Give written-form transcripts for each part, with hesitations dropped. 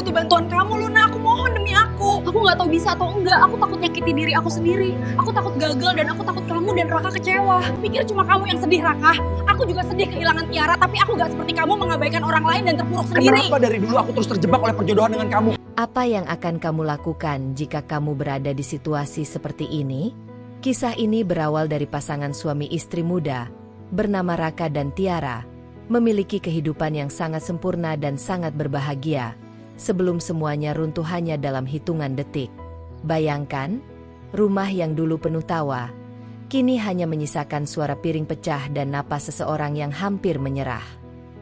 butuh bantuan kamu, Luna. Aku mohon demi aku. Aku nggak tahu bisa atau enggak. Aku takut nyakiti diri aku sendiri. Aku takut gagal dan aku takut kamu dan Raka kecewa. Pikir cuma kamu yang sedih, Raka. Aku juga sedih kehilangan Tiara, tapi aku gak seperti kamu mengabaikan orang lain dan terpuruk sendiri. Kenapa dari dulu aku terus terjebak oleh perjodohan dengan kamu? Apa yang akan kamu lakukan jika kamu berada di situasi seperti ini? Kisah ini berawal dari pasangan suami istri muda, bernama Raka dan Tiara, memiliki kehidupan yang sangat sempurna dan sangat berbahagia, sebelum semuanya runtuh hanya dalam hitungan detik. Bayangkan, rumah yang dulu penuh tawa, kini hanya menyisakan suara piring pecah dan napas seseorang yang hampir menyerah.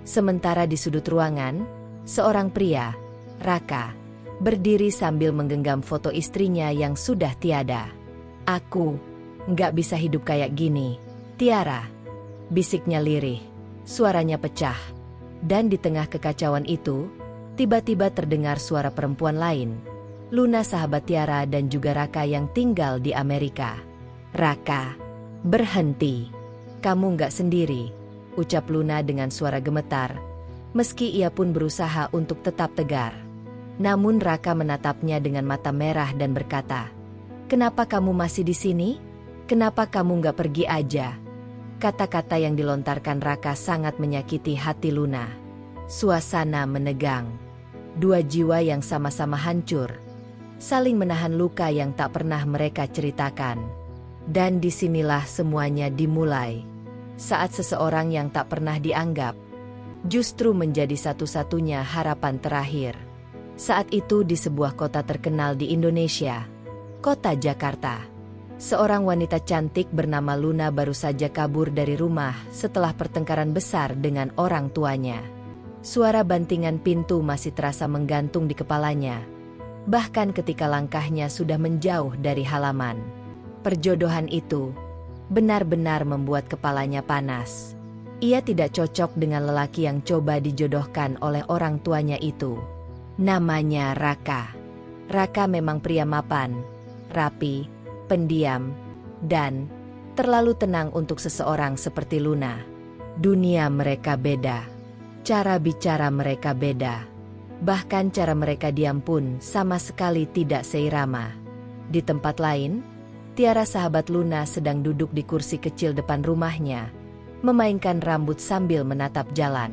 Sementara di sudut ruangan, seorang pria, Raka, berdiri sambil menggenggam foto istrinya yang sudah tiada. "Aku nggak bisa hidup kayak gini, Tiara," bisiknya lirih. Suaranya pecah. Dan di tengah kekacauan itu, tiba-tiba terdengar suara perempuan lain. Luna, sahabat Tiara dan juga Raka yang tinggal di Amerika. "Raka, berhenti. Kamu nggak sendiri," ucap Luna dengan suara gemetar, meski ia pun berusaha untuk tetap tegar. Namun Raka menatapnya dengan mata merah dan berkata, "Kenapa kamu masih di sini? Kenapa kamu nggak pergi aja?" Kata-kata yang dilontarkan Raka sangat menyakiti hati Luna. Suasana menegang. Dua jiwa yang sama-sama hancur, saling menahan luka yang tak pernah mereka ceritakan. Dan disinilah semuanya dimulai. Saat seseorang yang tak pernah dianggap, justru menjadi satu-satunya harapan terakhir. Saat itu di sebuah kota terkenal di Indonesia, kota Jakarta. Seorang wanita cantik bernama Luna baru saja kabur dari rumah setelah pertengkaran besar dengan orang tuanya. Suara bantingan pintu masih terasa menggantung di kepalanya, bahkan ketika langkahnya sudah menjauh dari halaman. Perjodohan itu benar-benar membuat kepalanya panas. Ia tidak cocok dengan lelaki yang coba dijodohkan oleh orang tuanya itu. Namanya Raka. Raka memang pria mapan, rapi, pendiam, dan terlalu tenang untuk seseorang seperti Luna. Dunia mereka beda. Cara bicara mereka beda. Bahkan cara mereka diam pun sama sekali tidak seirama. Di tempat lain, Tiara, sahabat Luna, sedang duduk di kursi kecil depan rumahnya, memainkan rambut sambil menatap jalan.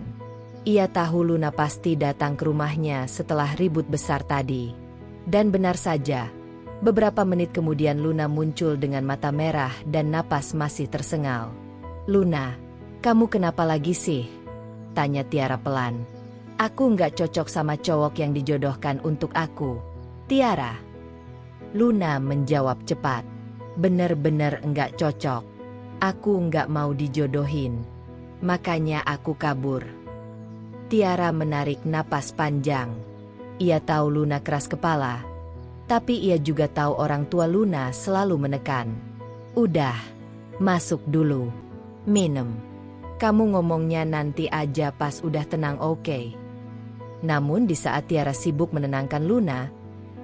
Ia tahu Luna pasti datang ke rumahnya setelah ribut besar tadi. Dan benar saja, beberapa menit kemudian Luna muncul dengan mata merah dan napas masih tersengal. "Luna, kamu kenapa lagi sih?" tanya Tiara pelan. "Aku nggak cocok sama cowok yang dijodohkan untuk aku, Tiara." Luna menjawab cepat. "Bener-bener nggak cocok. Aku nggak mau dijodohin. Makanya aku kabur." Tiara menarik napas panjang. Ia tahu Luna keras kepala, tapi ia juga tahu orang tua Luna selalu menekan. "Udah, masuk dulu. Minum. Kamu ngomongnya nanti aja pas udah tenang, oke?" Namun di saat Tiara sibuk menenangkan Luna,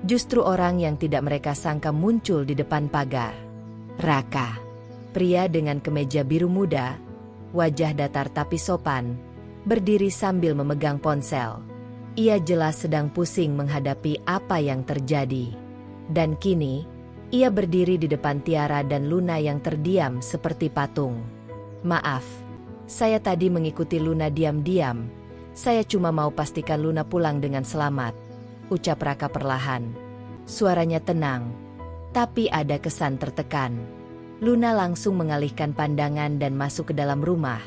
justru orang yang tidak mereka sangka muncul di depan pagar. Raka, pria dengan kemeja biru muda, wajah datar tapi sopan, berdiri sambil memegang ponsel. Ia jelas sedang pusing menghadapi apa yang terjadi. Dan kini, ia berdiri di depan Tiara dan Luna yang terdiam seperti patung. "Maaf, saya tadi mengikuti Luna diam-diam. Saya cuma mau pastikan Luna pulang dengan selamat," ucap Raka perlahan. Suaranya tenang, tapi ada kesan tertekan. Luna langsung mengalihkan pandangan dan masuk ke dalam rumah,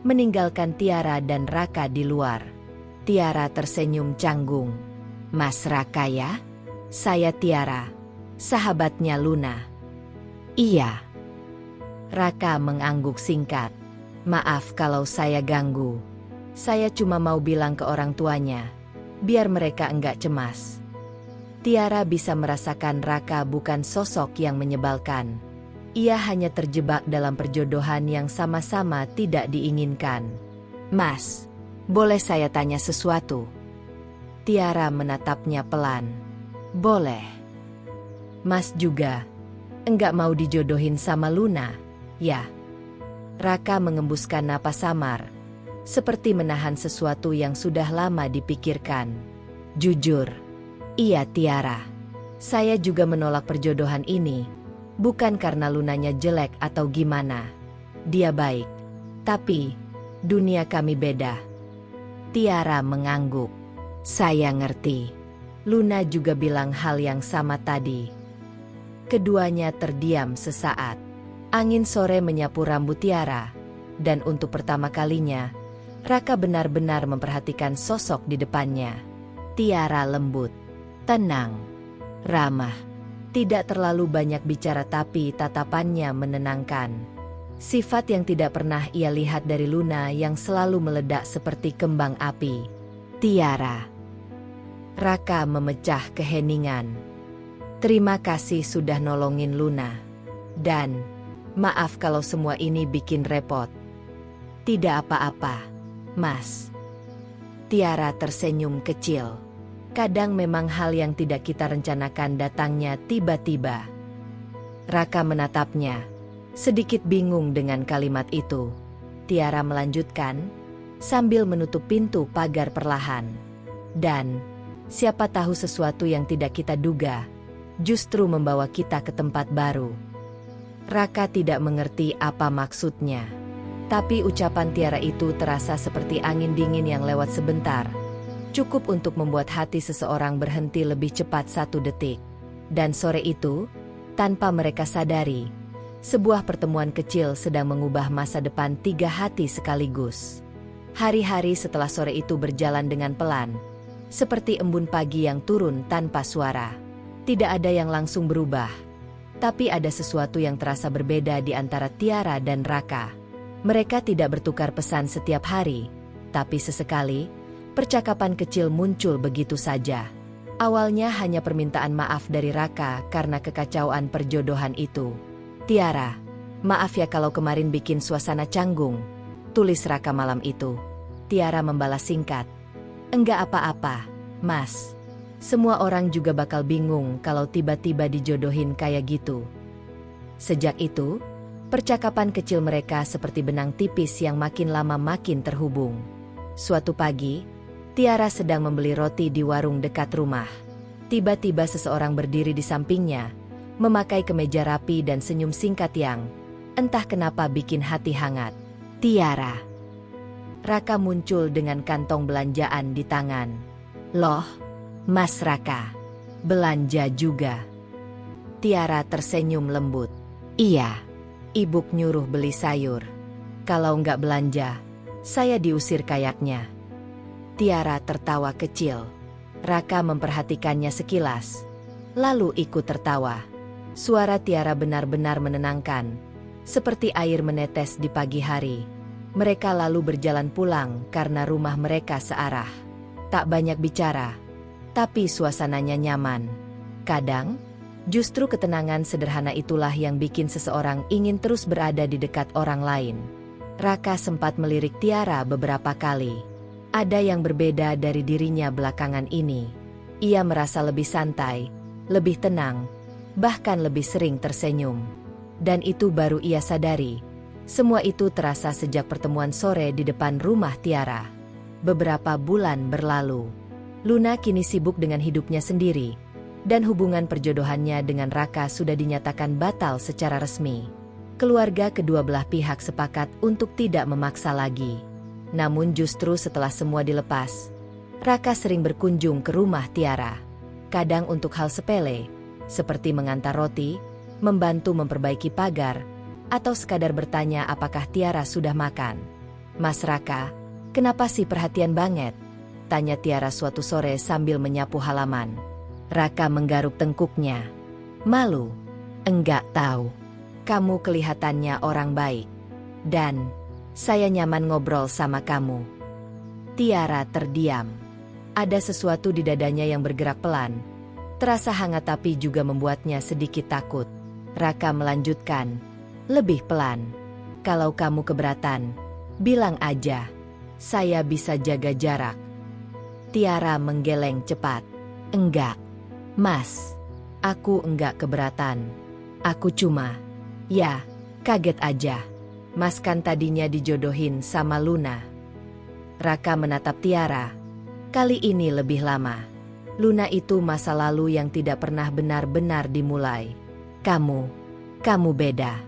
meninggalkan Tiara dan Raka di luar. Tiara tersenyum canggung. "Mas Raka ya? Saya Tiara, sahabatnya Luna." "Iya." Raka mengangguk singkat. "Maaf kalau saya ganggu. Saya cuma mau bilang ke orang tuanya, biar mereka enggak cemas." Tiara bisa merasakan Raka bukan sosok yang menyebalkan. Ia hanya terjebak dalam perjodohan yang sama-sama tidak diinginkan. "Mas, boleh saya tanya sesuatu?" Tiara menatapnya pelan. "Boleh." "Mas juga enggak mau dijodohin sama Luna, ya?" Raka mengembuskan napas samar, seperti menahan sesuatu yang sudah lama dipikirkan. Jujur. Iya Tiara. Saya juga menolak perjodohan ini. Bukan karena Lunanya jelek atau gimana. Dia baik. Tapi, dunia kami beda. Tiara mengangguk. Saya ngerti. Luna juga bilang hal yang sama tadi. Keduanya terdiam sesaat. Angin sore menyapu rambut Tiara. Dan untuk pertama kalinya, Raka benar-benar memperhatikan sosok di depannya. Tiara lembut, tenang, ramah. Tidak terlalu banyak bicara tapi tatapannya menenangkan. Sifat yang tidak pernah ia lihat dari Luna yang selalu meledak seperti kembang api. Tiara. Raka memecah keheningan. Terima kasih sudah nolongin Luna. Dan, maaf kalau semua ini bikin repot. Tidak apa-apa, Mas. Tiara tersenyum kecil. Kadang memang hal yang tidak kita rencanakan datangnya tiba-tiba. Raka menatapnya, sedikit bingung dengan kalimat itu. Tiara melanjutkan, sambil menutup pintu pagar perlahan. Dan, siapa tahu sesuatu yang tidak kita duga, justru membawa kita ke tempat baru. Raka tidak mengerti apa maksudnya. Tapi ucapan Tiara itu terasa seperti angin dingin yang lewat sebentar. Cukup untuk membuat hati seseorang berhenti lebih cepat 1 detik. Dan sore itu, tanpa mereka sadari, sebuah pertemuan kecil sedang mengubah masa depan 3 hati sekaligus. Hari-hari setelah sore itu berjalan dengan pelan, seperti embun pagi yang turun tanpa suara. Tidak ada yang langsung berubah, tapi ada sesuatu yang terasa berbeda di antara Tiara dan Raka. Mereka tidak bertukar pesan setiap hari, tapi sesekali, percakapan kecil muncul begitu saja. Awalnya hanya permintaan maaf dari Raka karena kekacauan perjodohan itu. Tiara, maaf ya kalau kemarin bikin suasana canggung, tulis Raka malam itu. Tiara membalas singkat. Enggak apa-apa, Mas. Semua orang juga bakal bingung kalau tiba-tiba dijodohin kayak gitu. Sejak itu, percakapan kecil mereka seperti benang tipis yang makin lama makin terhubung. Suatu pagi, Tiara sedang membeli roti di warung dekat rumah. Tiba-tiba seseorang berdiri di sampingnya, memakai kemeja rapi dan senyum singkat yang, entah kenapa bikin hati hangat. Tiara. Raka muncul dengan kantong belanjaan di tangan. Loh, Mas Raka, belanja juga? Tiara tersenyum lembut. Iya. Ibu nyuruh beli sayur. Kalau nggak belanja, saya diusir kayaknya. Tiara tertawa kecil. Raka memperhatikannya sekilas, lalu ikut tertawa. Suara Tiara benar-benar menenangkan, seperti air menetes di pagi hari. Mereka lalu berjalan pulang karena rumah mereka searah. Tak banyak bicara, tapi suasananya nyaman. Kadang, justru ketenangan sederhana itulah yang bikin seseorang ingin terus berada di dekat orang lain. Raka sempat melirik Tiara beberapa kali. Ada yang berbeda dari dirinya belakangan ini. Ia merasa lebih santai, lebih tenang, bahkan lebih sering tersenyum. Dan itu baru ia sadari. Semua itu terasa sejak pertemuan sore di depan rumah Tiara. Beberapa bulan berlalu. Luna kini sibuk dengan hidupnya sendiri. Dan hubungan perjodohannya dengan Raka sudah dinyatakan batal secara resmi. Keluarga kedua belah pihak sepakat untuk tidak memaksa lagi. Namun justru setelah semua dilepas, Raka sering berkunjung ke rumah Tiara. Kadang untuk hal sepele, seperti mengantar roti, membantu memperbaiki pagar, atau sekadar bertanya apakah Tiara sudah makan. Mas Raka, kenapa sih perhatian banget? Tanya Tiara suatu sore sambil menyapu halaman. Raka menggaruk tengkuknya. Malu? Enggak tahu. Kamu kelihatannya orang baik. Dan, saya nyaman ngobrol sama kamu. Tiara terdiam. Ada sesuatu di dadanya yang bergerak pelan. Terasa hangat tapi juga membuatnya sedikit takut. Raka melanjutkan. Lebih pelan. Kalau kamu keberatan, bilang aja. Saya bisa jaga jarak. Tiara menggeleng cepat. Enggak. Mas, aku enggak keberatan. Aku cuma, ya, kaget aja. Mas kan tadinya dijodohin sama Luna. Raka menatap Tiara. Kali ini lebih lama. Luna itu masa lalu yang tidak pernah benar-benar dimulai. Kamu beda.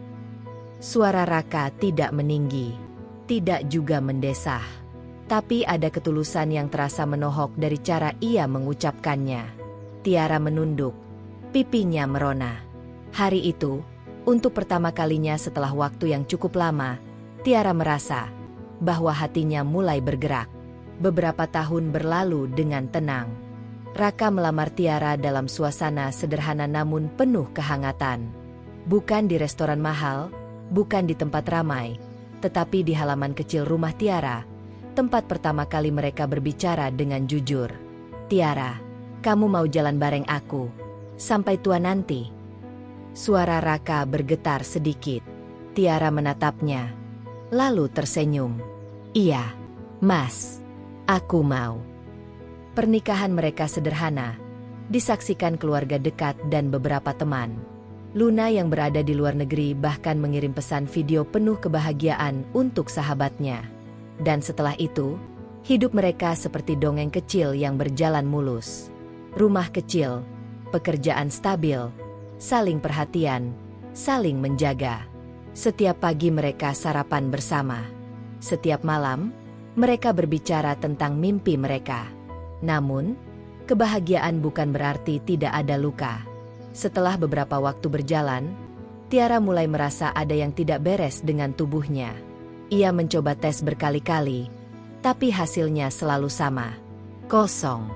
Suara Raka tidak meninggi, tidak juga mendesah. Tapi ada ketulusan yang terasa menohok dari cara ia mengucapkannya. Tiara menunduk, pipinya merona. Hari itu, untuk pertama kalinya setelah waktu yang cukup lama, Tiara merasa bahwa hatinya mulai bergerak. Beberapa tahun berlalu dengan tenang. Raka melamar Tiara dalam suasana sederhana namun penuh kehangatan. Bukan di restoran mahal, bukan di tempat ramai, tetapi di halaman kecil rumah Tiara, tempat pertama kali mereka berbicara dengan jujur. Tiara, kamu mau jalan bareng aku sampai tua nanti? Suara Raka bergetar sedikit. Tiara menatapnya, lalu tersenyum. Iya, Mas, aku mau. Pernikahan mereka sederhana, disaksikan keluarga dekat dan beberapa teman. Luna yang berada di luar negeri bahkan mengirim pesan video penuh kebahagiaan untuk sahabatnya. Dan setelah itu, hidup mereka seperti dongeng kecil yang berjalan mulus. Rumah kecil, pekerjaan stabil, saling perhatian, saling menjaga. Setiap pagi mereka sarapan bersama. Setiap malam, mereka berbicara tentang mimpi mereka. Namun, kebahagiaan bukan berarti tidak ada luka. Setelah beberapa waktu berjalan, Tiara mulai merasa ada yang tidak beres dengan tubuhnya. Ia mencoba tes berkali-kali, tapi hasilnya selalu sama. Kosong.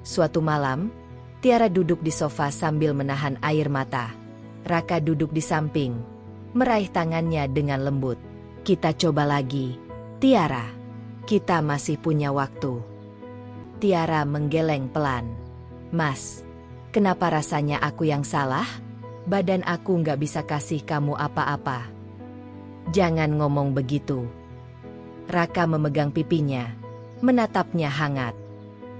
Suatu malam, Tiara duduk di sofa sambil menahan air mata. Raka duduk di samping, meraih tangannya dengan lembut. Kita coba lagi, Tiara. Kita masih punya waktu. Tiara menggeleng pelan. Mas, kenapa rasanya aku yang salah? Badan aku nggak bisa kasih kamu apa-apa. Jangan ngomong begitu. Raka memegang pipinya, menatapnya hangat.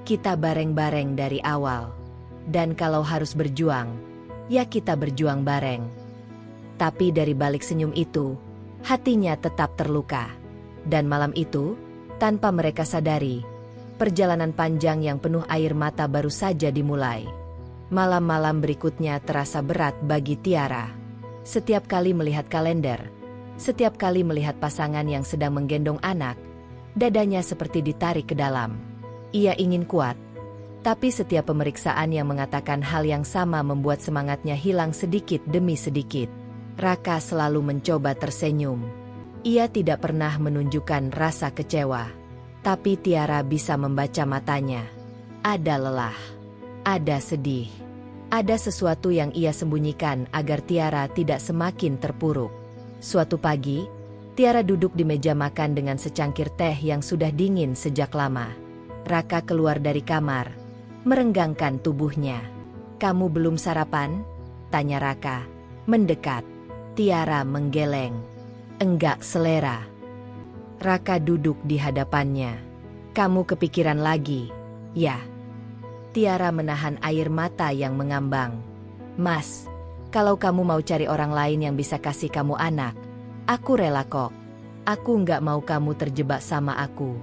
Kita bareng-bareng dari awal. Dan kalau harus berjuang, ya kita berjuang bareng. Tapi dari balik senyum itu, hatinya tetap terluka. Dan malam itu, tanpa mereka sadari, perjalanan panjang yang penuh air mata baru saja dimulai. Malam-malam berikutnya terasa berat bagi Tiara. Setiap kali melihat kalender, setiap kali melihat pasangan yang sedang menggendong anak, dadanya seperti ditarik ke dalam. Ia ingin kuat, tapi setiap pemeriksaan yang mengatakan hal yang sama membuat semangatnya hilang sedikit demi sedikit. Raka selalu mencoba tersenyum. Ia tidak pernah menunjukkan rasa kecewa. Tapi Tiara bisa membaca matanya. Ada lelah, ada sedih, ada sesuatu yang ia sembunyikan agar Tiara tidak semakin terpuruk. Suatu pagi, Tiara duduk di meja makan dengan secangkir teh yang sudah dingin sejak lama. Raka keluar dari kamar, merenggangkan tubuhnya. Kamu belum sarapan? Tanya Raka, mendekat. Tiara menggeleng. Enggak selera. Raka duduk di hadapannya. Kamu kepikiran lagi? Ya. Tiara menahan air mata yang mengambang. Mas, kalau kamu mau cari orang lain yang bisa kasih kamu anak, aku rela kok. Aku nggak mau kamu terjebak sama aku.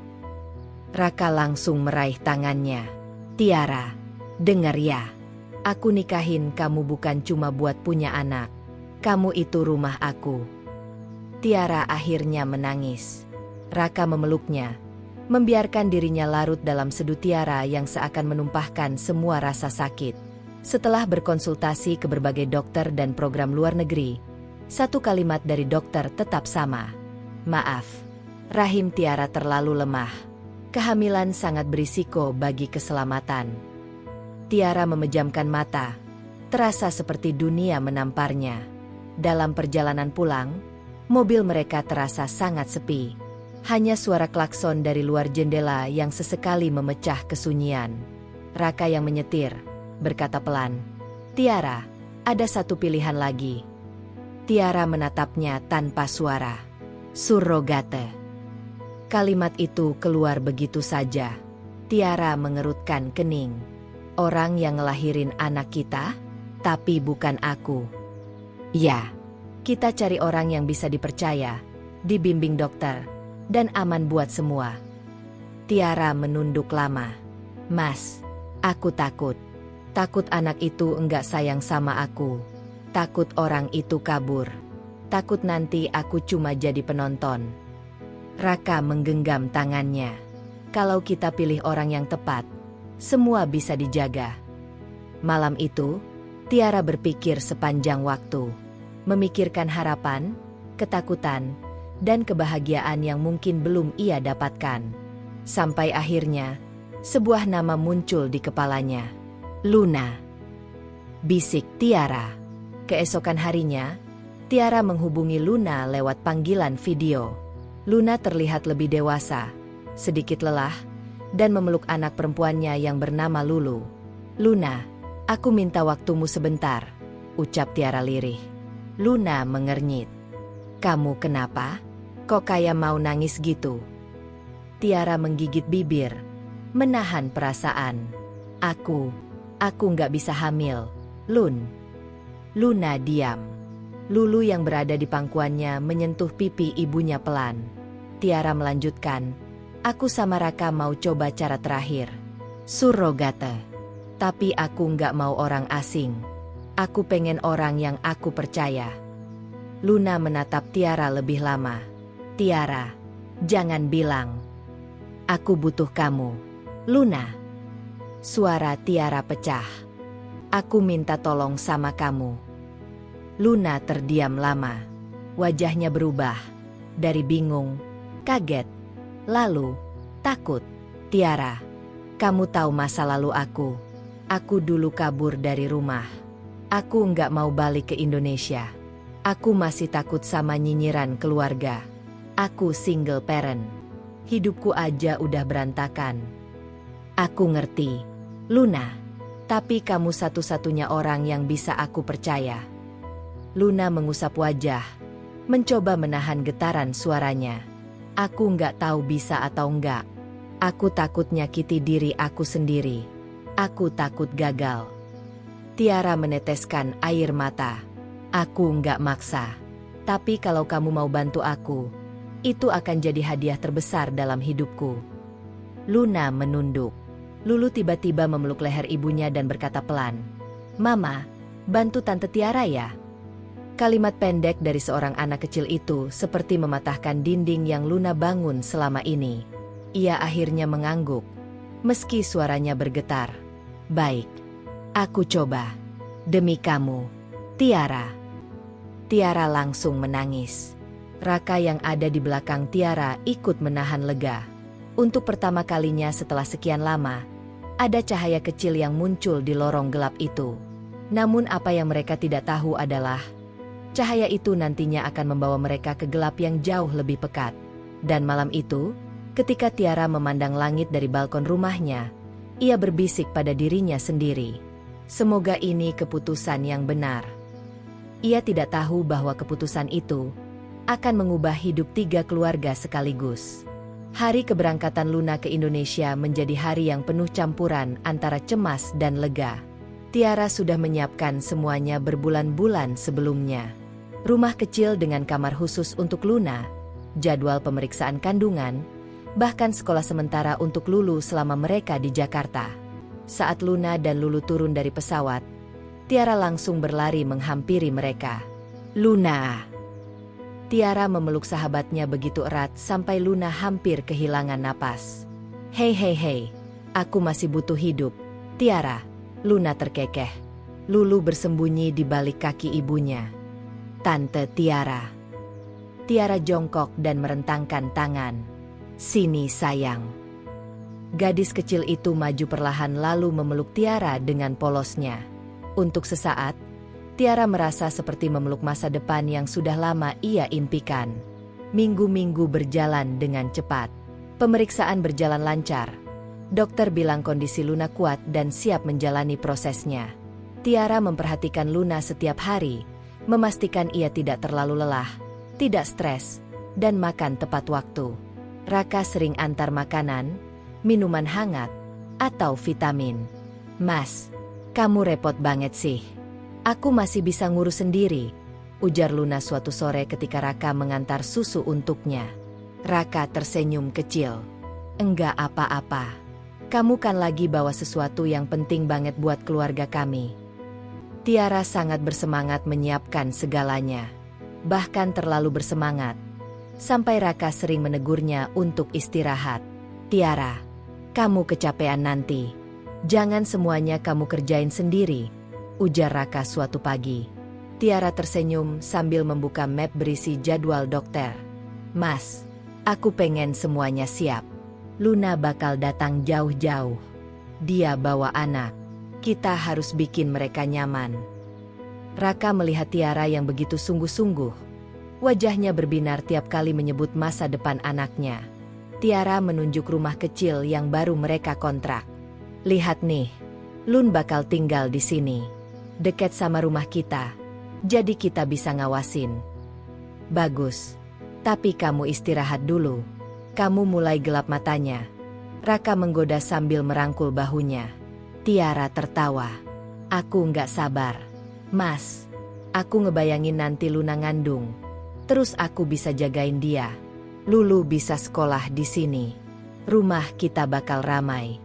Raka langsung meraih tangannya. Tiara, dengar ya. Aku nikahin kamu bukan cuma buat punya anak. Kamu itu rumah aku. Tiara akhirnya menangis. Raka memeluknya, membiarkan dirinya larut dalam seduh Tiara yang seakan menumpahkan semua rasa sakit. Setelah berkonsultasi ke berbagai dokter dan program luar negeri, satu kalimat dari dokter tetap sama. Maaf, rahim Tiara terlalu lemah. Kehamilan sangat berisiko bagi keselamatan. Tiara memejamkan mata, terasa seperti dunia menamparnya. Dalam perjalanan pulang, mobil mereka terasa sangat sepi. Hanya suara klakson dari luar jendela yang sesekali memecah kesunyian. Raka yang menyetir, berkata pelan, Tiara, ada satu pilihan lagi. Tiara menatapnya tanpa suara. Surrogate. Kalimat itu keluar begitu saja. Tiara mengerutkan kening. Orang yang ngelahirin anak kita, tapi bukan aku. Ya, kita cari orang yang bisa dipercaya, dibimbing dokter, dan aman buat semua. Tiara menunduk lama. Mas, Aku takut. Takut anak itu enggak sayang sama aku. Takut orang itu kabur. Takut nanti aku cuma jadi penonton. Raka menggenggam tangannya. Kalau kita pilih orang yang tepat, semua bisa dijaga. Malam itu, Tiara berpikir sepanjang waktu. Memikirkan harapan, ketakutan, dan kebahagiaan yang mungkin belum ia dapatkan. Sampai akhirnya, sebuah nama muncul di kepalanya. Luna. Bisik Tiara. Keesokan harinya, Tiara menghubungi Luna lewat panggilan video. Luna terlihat lebih dewasa, sedikit lelah, dan memeluk anak perempuannya yang bernama Lulu. "Luna, aku minta waktumu sebentar," ucap Tiara lirih. Luna mengernyit. "Kamu kenapa? Kok kayak mau nangis gitu?" Tiara menggigit bibir, menahan perasaan. Aku nggak bisa hamil, Lun." Luna diam. Lulu yang berada di pangkuannya menyentuh pipi ibunya pelan. Tiara melanjutkan, "Aku sama Raka mau coba cara terakhir. Surrogate. Tapi aku nggak mau orang asing. Aku pengen orang yang aku percaya." Luna menatap Tiara lebih lama. "Tiara, jangan bilang. Aku butuh kamu. Luna." Suara Tiara pecah. "Aku minta tolong sama kamu." Luna terdiam lama. Wajahnya berubah. Dari bingung, kaget, lalu takut. "Tiara, kamu tahu masa lalu aku. Aku dulu kabur dari rumah. Aku nggak mau balik ke Indonesia. Aku masih takut sama nyinyiran keluarga. Aku single parent. Hidupku aja udah berantakan." "Aku ngerti, Luna. Tapi kamu satu-satunya orang yang bisa aku percaya." Luna mengusap wajah, mencoba menahan getaran suaranya. "Aku nggak tahu bisa atau enggak. Aku takut nyakiti diri aku sendiri. Aku takut gagal." Tiara meneteskan air mata. "Aku nggak maksa. Tapi kalau kamu mau bantu aku, itu akan jadi hadiah terbesar dalam hidupku." Luna menunduk. Lulu tiba-tiba memeluk leher ibunya dan berkata pelan, "Mama, bantu Tante Tiara ya." Kalimat pendek dari seorang anak kecil itu seperti mematahkan dinding yang Luna bangun selama ini. Ia akhirnya mengangguk, meski suaranya bergetar. "Baik, aku coba. Demi kamu, Tiara." Tiara langsung menangis. Raka yang ada di belakang Tiara ikut menahan lega. Untuk pertama kalinya setelah sekian lama, ada cahaya kecil yang muncul di lorong gelap itu. Namun apa yang mereka tidak tahu adalah, cahaya itu nantinya akan membawa mereka ke gelap yang jauh lebih pekat. Dan malam itu, ketika Tiara memandang langit dari balkon rumahnya, ia berbisik pada dirinya sendiri, "Semoga ini keputusan yang benar." Ia tidak tahu bahwa keputusan itu akan mengubah hidup 3 keluarga sekaligus. Hari keberangkatan Luna ke Indonesia menjadi hari yang penuh campuran antara cemas dan lega. Tiara sudah menyiapkan semuanya berbulan-bulan sebelumnya. Rumah kecil dengan kamar khusus untuk Luna, jadwal pemeriksaan kandungan, bahkan sekolah sementara untuk Lulu selama mereka di Jakarta. Saat Luna dan Lulu turun dari pesawat, Tiara langsung berlari menghampiri mereka. "Luna!" Tiara memeluk sahabatnya begitu erat sampai Luna hampir kehilangan napas. Hei, aku masih butuh hidup, Tiara." Luna terkekeh. Lulu bersembunyi di balik kaki ibunya. "Tante Tiara." Tiara jongkok dan merentangkan tangan. "Sini sayang." Gadis kecil itu maju perlahan lalu memeluk Tiara dengan polosnya. Untuk sesaat, Tiara merasa seperti memeluk masa depan yang sudah lama ia impikan. Minggu-minggu berjalan dengan cepat. Pemeriksaan berjalan lancar. Dokter bilang kondisi Luna kuat dan siap menjalani prosesnya. Tiara memperhatikan Luna setiap hari, memastikan ia tidak terlalu lelah, tidak stres, dan makan tepat waktu. Raka sering antar makanan, minuman hangat, atau vitamin. "Mas, kamu repot banget sih. Aku masih bisa ngurus sendiri," ujar Luna suatu sore ketika Raka mengantar susu untuknya. Raka tersenyum kecil. "Enggak apa-apa. Kamu kan lagi bawa sesuatu yang penting banget buat keluarga kami. Tiara sangat bersemangat menyiapkan segalanya. Bahkan terlalu bersemangat. Sampai Raka sering menegurnya untuk istirahat. Tiara, kamu kecapean nanti. Jangan semuanya kamu kerjain sendiri, ujar Raka suatu pagi. Tiara tersenyum sambil membuka map berisi jadwal dokter. Mas, aku pengen semuanya siap. Luna bakal datang jauh-jauh. Dia bawa anak. Kita harus bikin mereka nyaman. Raka melihat Tiara yang begitu sungguh-sungguh. Wajahnya berbinar tiap kali menyebut masa depan anaknya. Tiara menunjuk rumah kecil yang baru mereka kontrak. Lihat nih, Lun bakal tinggal di sini. Dekat sama rumah kita. Jadi kita bisa ngawasin. Bagus. Tapi kamu istirahat dulu. Kamu mulai gelap matanya. Raka menggoda sambil merangkul bahunya. Tiara tertawa. Aku nggak sabar. Mas, aku ngebayangin nanti Luna ngandung. Terus aku bisa jagain dia. Lulu bisa sekolah di sini. Rumah kita bakal ramai.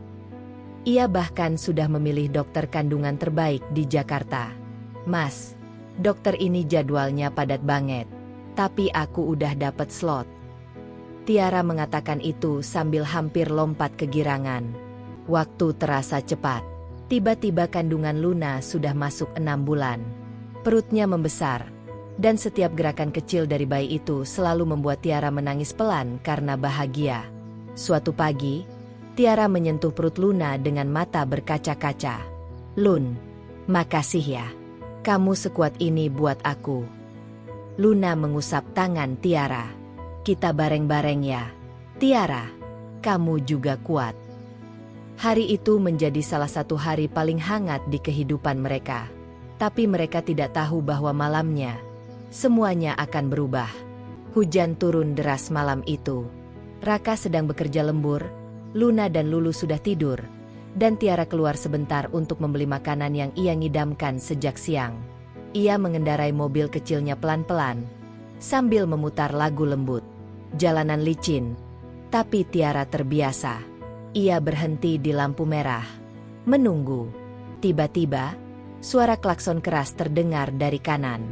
Ia bahkan sudah memilih dokter kandungan terbaik di Jakarta. Mas, dokter ini jadwalnya padat banget. Tapi aku udah dapat slot. Tiara mengatakan itu sambil hampir lompat kegirangan. Waktu terasa cepat. Tiba-tiba kandungan Luna sudah masuk 6 bulan. Perutnya membesar. Dan setiap gerakan kecil dari bayi itu selalu membuat Tiara menangis pelan karena bahagia. Suatu pagi, Tiara menyentuh perut Luna dengan mata berkaca-kaca. Lun, makasih ya. Kamu sekuat ini buat aku. Luna mengusap tangan Tiara. Kita bareng-bareng ya. Tiara, kamu juga kuat. Hari itu menjadi salah satu hari paling hangat di kehidupan mereka. Tapi mereka tidak tahu bahwa malamnya, semuanya akan berubah. Hujan turun deras malam itu. Raka sedang bekerja lembur, Luna dan Lulu sudah tidur, dan Tiara keluar sebentar untuk membeli makanan yang ia ngidamkan sejak siang. Ia mengendarai mobil kecilnya pelan-pelan, sambil memutar lagu lembut. Jalanan licin, tapi Tiara terbiasa. Ia berhenti di lampu merah, menunggu. Tiba-tiba, suara klakson keras terdengar dari kanan.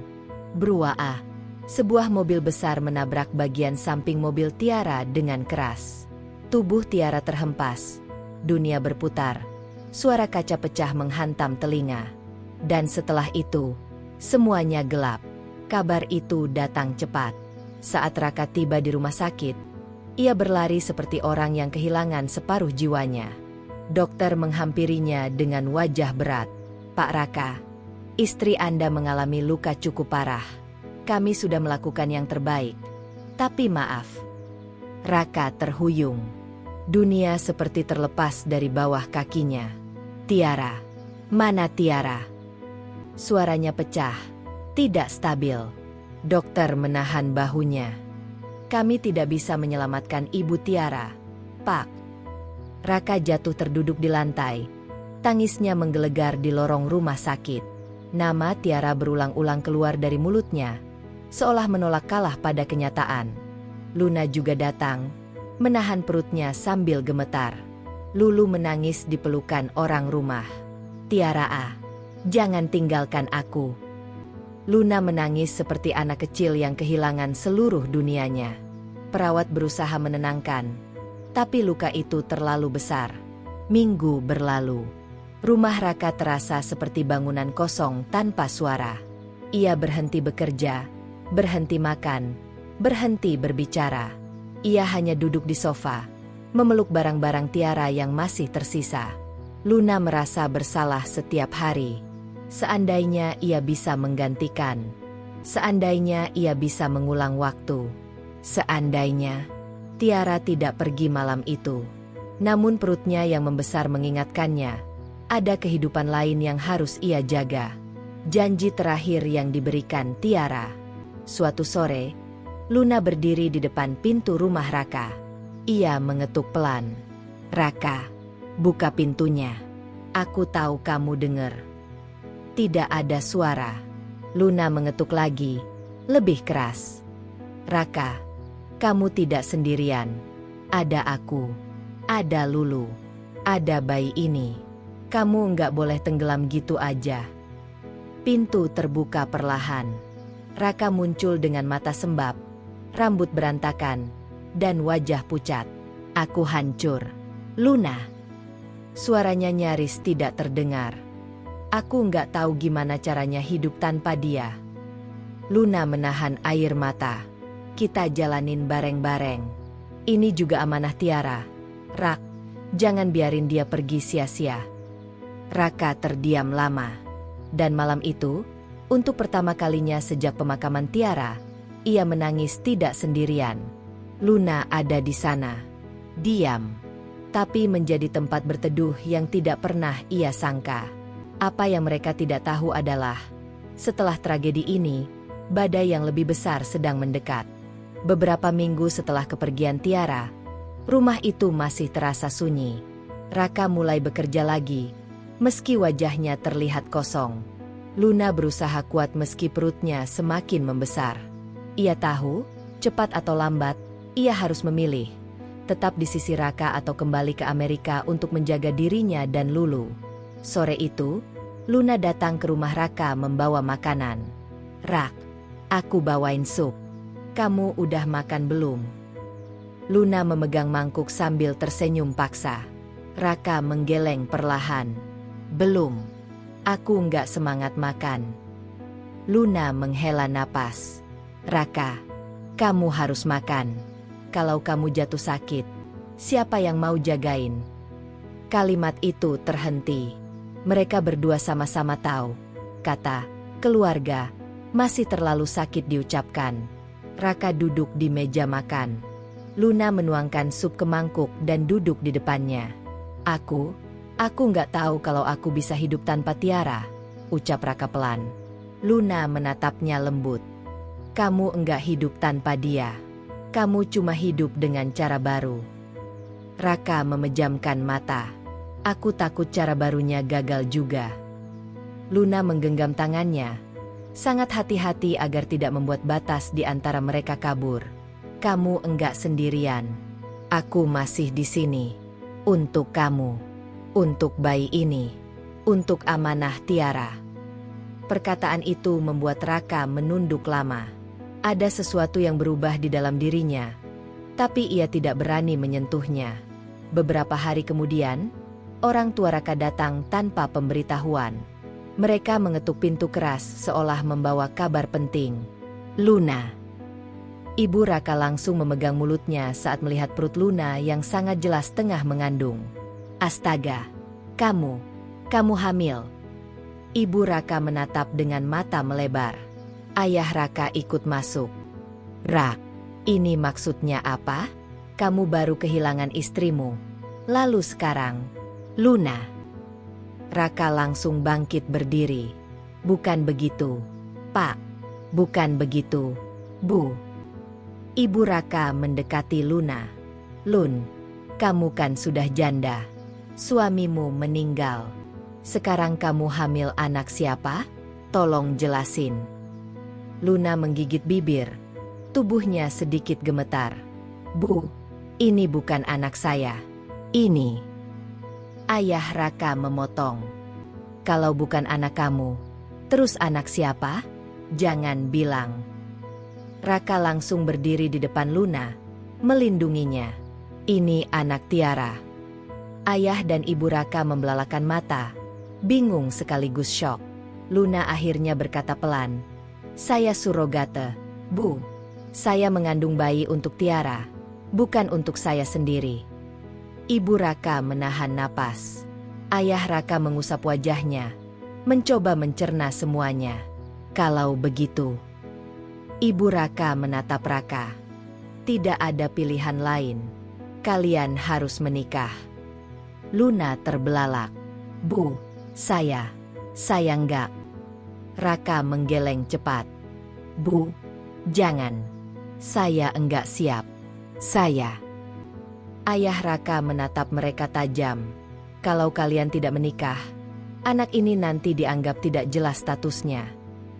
Bruaa, sebuah mobil besar menabrak bagian samping mobil Tiara dengan keras. Tubuh Tiara terhempas. Dunia berputar. Suara kaca pecah menghantam telinga. Dan setelah itu, semuanya gelap. Kabar itu datang cepat. Saat Raka tiba di rumah sakit, ia berlari seperti orang yang kehilangan separuh jiwanya. Dokter menghampirinya dengan wajah berat. Pak Raka, istri Anda mengalami luka cukup parah. Kami sudah melakukan yang terbaik. Tapi maaf. Raka terhuyung. Dunia seperti terlepas dari bawah kakinya. Tiara, mana Tiara? Suaranya pecah, tidak stabil. Dokter menahan bahunya. Kami tidak bisa menyelamatkan Ibu Tiara, Pak. Raka jatuh terduduk di lantai. Tangisnya menggelegar di lorong rumah sakit. Nama Tiara berulang-ulang keluar dari mulutnya, seolah menolak kalah pada kenyataan. Luna juga datang, menahan perutnya sambil gemetar. Lulu menangis di pelukan orang rumah. Tiara, jangan tinggalkan aku. Luna menangis seperti anak kecil yang kehilangan seluruh dunianya. Perawat berusaha menenangkan, tapi luka itu terlalu besar. Minggu berlalu. Rumah Raka terasa seperti bangunan kosong tanpa suara. Ia berhenti bekerja, berhenti makan, berhenti berbicara. Ia hanya duduk di sofa, memeluk barang-barang Tiara yang masih tersisa. Luna merasa bersalah setiap hari. Seandainya ia bisa menggantikan. Seandainya ia bisa mengulang waktu. Seandainya Tiara tidak pergi malam itu. Namun perutnya yang membesar mengingatkannya, ada kehidupan lain yang harus ia jaga. Janji terakhir yang diberikan Tiara. Suatu sore, Luna berdiri di depan pintu rumah Raka. Ia mengetuk pelan. Raka, buka pintunya. Aku tahu kamu dengar. Tidak ada suara. Luna mengetuk lagi, lebih keras. Raka, kamu tidak sendirian. Ada aku. Ada Lulu. Ada bayi ini. Kamu nggak boleh tenggelam gitu aja. Pintu terbuka perlahan. Raka muncul dengan mata sembab, rambut berantakan, dan wajah pucat. Aku hancur. Luna. Suaranya nyaris tidak terdengar. Aku nggak tahu gimana caranya hidup tanpa dia. Luna menahan air mata. Kita jalanin bareng-bareng. Ini juga amanah Tiara. Rak, jangan biarin dia pergi sia-sia. Raka terdiam lama. Dan malam itu, untuk pertama kalinya sejak pemakaman Tiara, ia menangis tidak sendirian. Luna ada di sana. Diam. Tapi menjadi tempat berteduh yang tidak pernah ia sangka. Apa yang mereka tidak tahu adalah, setelah tragedi ini, badai yang lebih besar sedang mendekat. Beberapa minggu setelah kepergian Tiara, rumah itu masih terasa sunyi. Raka mulai bekerja lagi, meski wajahnya terlihat kosong. Luna berusaha kuat meski perutnya semakin membesar. Ia tahu, cepat atau lambat, ia harus memilih. Tetap di sisi Raka atau kembali ke Amerika untuk menjaga dirinya dan Lulu. Sore itu, Luna datang ke rumah Raka membawa makanan. Rak, aku bawain sup. Kamu udah makan belum? Luna memegang mangkuk sambil tersenyum paksa. Raka menggeleng perlahan. Belum. Aku nggak semangat makan. Luna menghela napas. Raka, kamu harus makan. Kalau kamu jatuh sakit, siapa yang mau jagain? Kalimat itu terhenti. Mereka berdua sama-sama tahu. Kata, keluarga, masih terlalu sakit diucapkan. Raka duduk di meja makan. Luna menuangkan sup ke mangkuk dan duduk di depannya. Aku nggak tahu kalau aku bisa hidup tanpa Tiara, ucap Raka pelan. Luna menatapnya lembut. Kamu enggak hidup tanpa dia. Kamu cuma hidup dengan cara baru. Raka memejamkan mata. Aku takut cara barunya gagal juga. Luna menggenggam tangannya, sangat hati-hati agar tidak membuat batas di antara mereka kabur. Kamu enggak sendirian. Aku masih di sini. Untuk kamu. Untuk bayi ini. Untuk amanah Tiara. Perkataan itu membuat Raka menunduk lama. Ada sesuatu yang berubah di dalam dirinya, tapi ia tidak berani menyentuhnya. Beberapa hari kemudian, orang tua Raka datang tanpa pemberitahuan. Mereka mengetuk pintu keras seolah membawa kabar penting. Luna. Ibu Raka langsung memegang mulutnya saat melihat perut Luna yang sangat jelas tengah mengandung. Astaga, kamu hamil. Ibu Raka menatap dengan mata melebar. Ayah Raka ikut masuk. Rak, ini maksudnya apa? Kamu baru kehilangan istrimu. Lalu sekarang, Luna. Raka langsung bangkit berdiri. Bukan begitu, Pak. Bukan begitu, Bu. Ibu Raka mendekati Luna. Lun, kamu kan sudah janda. Suamimu meninggal. Sekarang kamu hamil anak siapa? Tolong jelasin. Luna menggigit bibir. Tubuhnya sedikit gemetar. Bu, ini bukan anak saya. Ini. Ayah Raka memotong. Kalau bukan anak kamu, terus anak siapa? Jangan bilang. Raka langsung berdiri di depan Luna, melindunginya. Ini anak Tiara. Ayah dan ibu Raka membelalakan mata, bingung sekaligus syok. Luna akhirnya berkata pelan, saya surogate, Bu. Saya mengandung bayi untuk Tiara, bukan untuk saya sendiri. Ibu Raka menahan napas. Ayah Raka mengusap wajahnya, mencoba mencerna semuanya. Kalau begitu. Ibu Raka menatap Raka. Tidak ada pilihan lain. Kalian harus menikah. Luna terbelalak. Bu, saya enggak. Raka menggeleng cepat. Bu, jangan. Saya enggak siap. Saya. Ayah Raka menatap mereka tajam. Kalau kalian tidak menikah, anak ini nanti dianggap tidak jelas statusnya.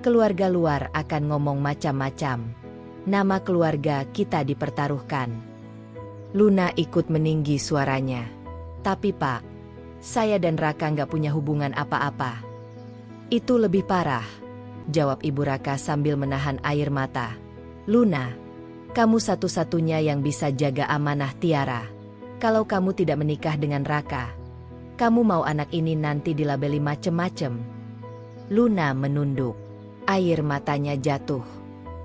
Keluarga luar akan ngomong macam-macam. Nama keluarga kita dipertaruhkan. Luna ikut meninggi suaranya. Tapi Pak, Saya dan Raka nggak punya hubungan apa-apa. Itu lebih parah, jawab Ibu Raka sambil menahan air mata. Luna, kamu satu-satunya yang bisa jaga amanah Tiara. Kalau kamu tidak menikah dengan Raka, kamu mau anak ini nanti dilabeli macem-macem. Luna menunduk. Air matanya jatuh.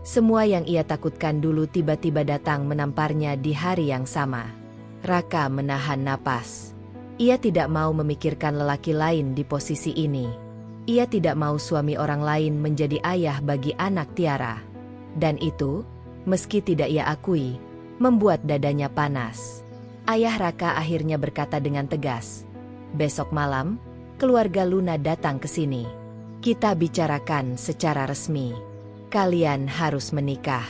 Semua yang ia takutkan dulu tiba-tiba datang menamparnya di hari yang sama. Raka menahan napas. Ia tidak mau memikirkan lelaki lain di posisi ini. Ia tidak mau suami orang lain menjadi ayah bagi anak Tiara. Dan itu, meski tidak ia akui, membuat dadanya panas. Ayah Raka akhirnya berkata dengan tegas, "Besok malam, keluarga Luna datang ke sini. Kita bicarakan secara resmi. Kalian harus menikah.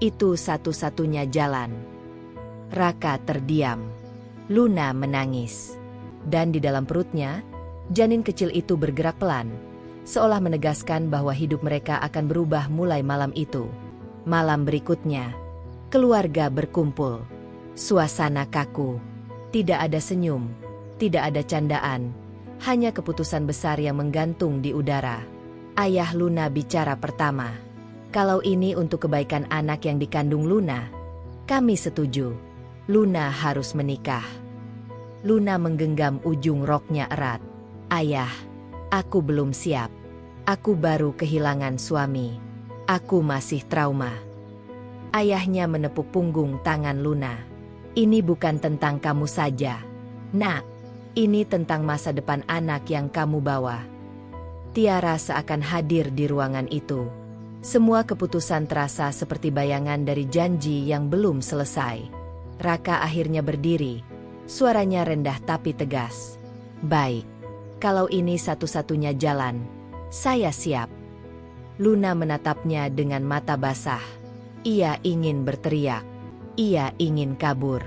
Itu satu-satunya jalan." Raka terdiam. Luna menangis. Dan di dalam perutnya, janin kecil itu bergerak pelan, seolah menegaskan bahwa hidup mereka akan berubah mulai malam itu. Malam berikutnya, keluarga berkumpul. Suasana kaku. Tidak ada senyum, tidak ada candaan, hanya keputusan besar yang menggantung di udara. Ayah Luna bicara pertama. "Kalau ini untuk kebaikan anak yang dikandung Luna, kami setuju. Luna harus menikah." Luna menggenggam ujung roknya erat. "Ayah, aku belum siap. Aku baru kehilangan suami. Aku masih trauma." Ayahnya menepuk punggung tangan Luna. "Ini bukan tentang kamu saja, Nak. Ini tentang masa depan anak yang kamu bawa." Tiara seakan hadir di ruangan itu. Semua keputusan terasa seperti bayangan dari janji yang belum selesai. Raka akhirnya berdiri. Suaranya rendah tapi tegas. "Baik. Kalau ini satu-satunya jalan, saya siap." Luna menatapnya dengan mata basah. Ia ingin berteriak. Ia ingin kabur.